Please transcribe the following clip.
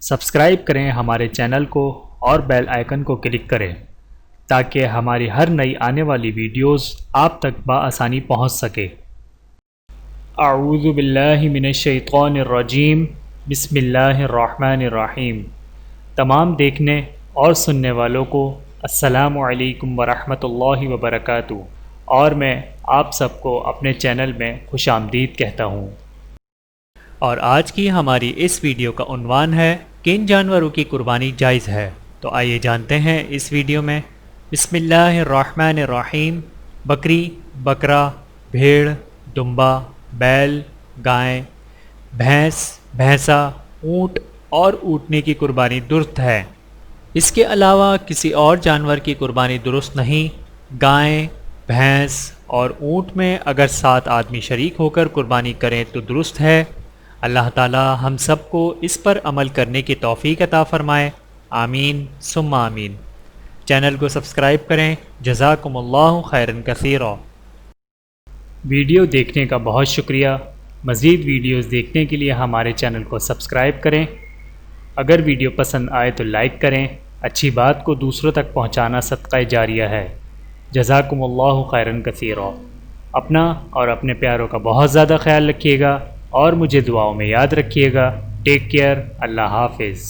Subscribe کریں ہمارے channel کو اور بیل آئیکن کو کلک کریں تاکہ ہماری ہر نئی آنے والی ویڈیوز آپ تک بآسانی پہنچ سکے۔ اعوذ باللہ من الشیطان الرجیم، بسم اللہ الرحمن الرحیم۔ تمام دیکھنے اور سننے والوں کو السلام علیکم ورحمۃ اللہ وبرکاتہ، اور میں آپ سب کو اپنے چینل میں خوش آمدید کہتا ہوں۔ اور آج کی ہماری اس ویڈیو کا عنوان ہے کن جانوروں کی قربانی جائز ہے؟ تو آئیے جانتے ہیں اس ویڈیو میں۔ بسم اللہ الرحمن الرحیم۔ بکری، بکرا، بھیڑ، دمبا، بیل، گائے، بھینس، بھینسا، اونٹ اور اونٹنی کی قربانی درست ہے۔ اس کے علاوہ کسی اور جانور کی قربانی درست نہیں۔ گائے، بھینس اور اونٹ میں اگر 7 آدمی شریک ہو کر قربانی کریں تو درست ہے۔ اللہ تعالی ہم سب کو اس پر عمل کرنے کی توفیق عطا فرمائے، آمین ثم آمین۔ چینل کو سبسکرائب کریں۔ جزاکم اللہ خیرا کثیرا۔ ویڈیو دیکھنے کا بہت شکریہ۔ مزید ویڈیوز دیکھنے کے لیے ہمارے چینل کو سبسکرائب کریں۔ اگر ویڈیو پسند آئے تو لائک کریں۔ اچھی بات کو دوسروں تک پہنچانا صدقہ جاریہ ہے۔ جزاکم اللہ خیرا کثیرا۔ اپنا اور اپنے پیاروں کا بہت زیادہ خیال رکھیے گا اور مجھے دعاؤں میں یاد رکھیے گا۔ Take care. اللہ حافظ۔